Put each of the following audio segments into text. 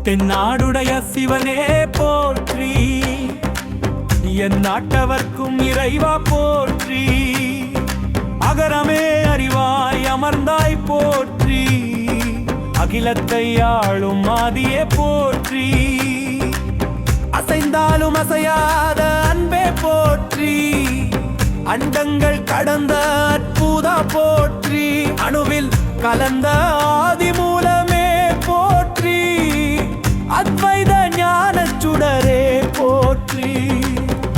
தென்னாடுடைய சிவனே போற்றி, என் நாட்டவர்க்கும் இறைவா போற்றி, அகரமே அறிவாய் அமர்ந்தாய் போற்றி, அகிலத்தை ஆளும் மாதியே போற்றி, அசைந்தாலும் அசையாத அன்பே போற்றி, அண்டங்கள் கடந்த அற்புதா போற்றி, அணுவில் கலந்த ஆதிமூலமே போற்றி, அத்வைத ஞான சுடரே போற்றி,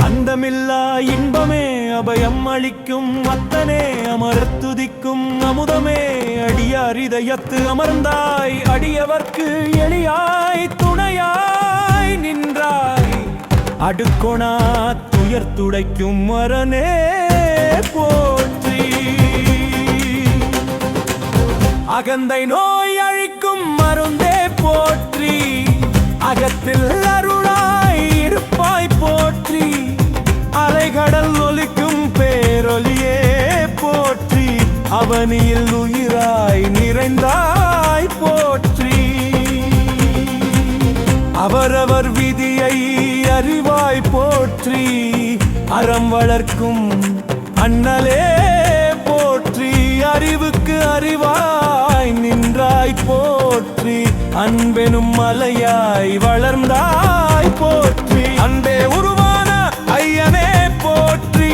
அந்தமில்லா இன்பமே அபயம் அளிக்கும் அத்தனே அமரத்துதிக்கும் அமுதமே, அடியார் இதயத்து அமர்ந்தாய் அடியவர்க்கு எளியாய் துணையாய் நின்றாய், அடுக்கொணா துயர் துடைக்கும் மரனே போற்றி, அகந்தை நோய் அழிக்கும் மருந்தே போற்றி, அகத்தில் அருளாய் இருப்பாய் போற்றி, அலைகடல் ஒலிக்கும் பேரொலியே போற்றி, அவனியில் உயிராய் நிறைந்தாய் போற்றி, அவரவர் விதியை அறிவாய் போற்றி, அறம் வளர்க்கும் அண்ணலே போற்றி, அறிவுக்கு அறிவாய் நின்றாய் போற்றி, அன்பெனும் மலையாய் வளர்ந்தாய் போற்றி, அன்பே உருவான ஐயனே போற்றி,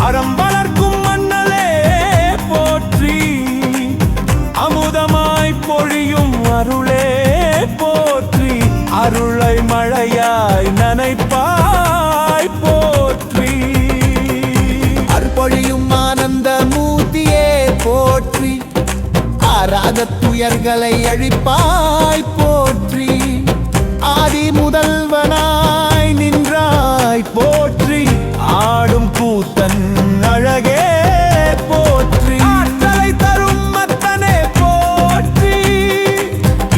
அறம் வளர்க்கும் அண்ணலே போற்றி, அமுதமாய் பொழியும் அருளே போற்றி, அருளை மழையாய் நனைப்பாய் போற்றி, அருள்பொழியும் ஆனந்த மூர்த்தியே போற்றி, ஆராத துயர்களை அழிப்பாய் போற்றி, ஆதி முதல்வனாய் நின்றாய் போற்றி, ஆடும் கூத்தன் அழகே போற்றி, ஆற்றலை தரும் மத்தனே போற்றி,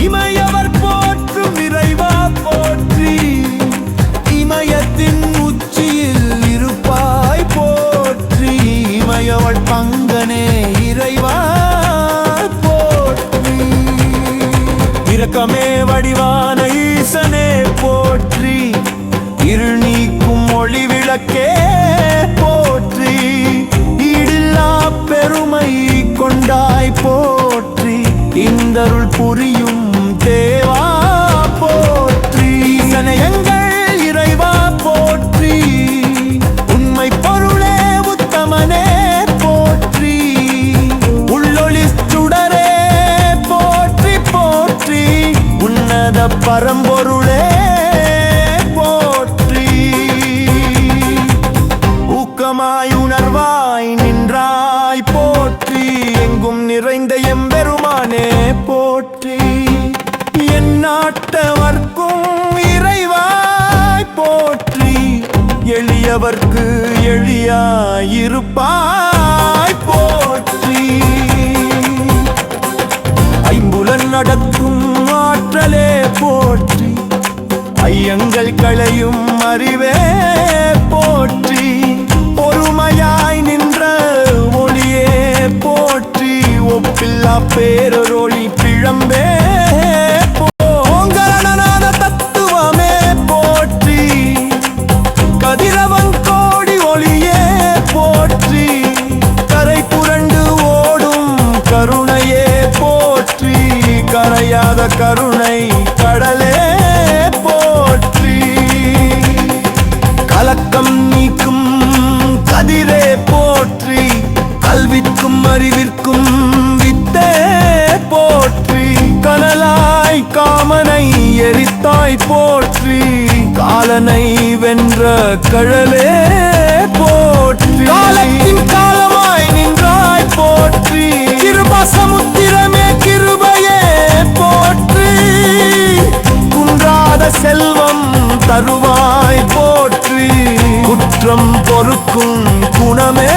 இமையவர் போற்றும் இறைவா போற்றி, இமயத்தின் உச்சியில் இருப்பாய் போற்றி, இமயவள் பங்கனே இறைவா போற்றி, இரக்கமே வடிவான ஈசனே போற்றி, இருள் நீக்கும் ஒளி விளக்கே போற்றி, ஈடில்லா பெருமை கொண்டாய் போற்றி, இந்தருள் புரியும் தேவா போற்றி, ஈசனை எங்கள் இறைவா போற்றி, உண்மை பொருளே உத்தமனே போற்றி, உள்ளொளி சுடரே போற்றி போற்றி, உன்னத பரம்பொருளே போற்றி, ஊக்கமாய் உணர்வாய் நின்றாய் போற்றி, எங்கும் நிறைந்த எம்பெருமானே போற்றி, என் நாட்டவர்க்கும் இறைவாய் போற்றி, எளியவர்க்கு எளியாயிருப்பாய் போற்றி, ஐம்புலன் நடக்கும் ஆற்றலே போற்றி, ஐயங்கள் களையும் அறிவே போற்றி, பொறுமையாய் நின்ற ஒளியே போற்றி, ஒப்பில்லா பேரொளி பிழம்பே ஓங்கரணநாத தத்துவமே போற்றி, கதிரவன் கோடி ஒளியே போற்றி, கரை புரண்டு ஓடும் கருணையே போற்றி, கரையாத கருணை கடலே போற்றி, கலக்கம் நீக்கும் கதிரே போற்றி, கல்விக்கும் அறிவிற்கும் வித்தே போற்றி, கனலாய் காமனை எரித்தாய் போற்றி, காலனை வென்ற கழலே போற்றி, காலத்தின் காலமாய் நின்றாய் போற்றி, கிருபா சமுத்திரமே கிருபையே போற்றி, குன்றாத செல்வம் தருவாய் போற்றி, குற்றம் பொறுக்கும் குணமே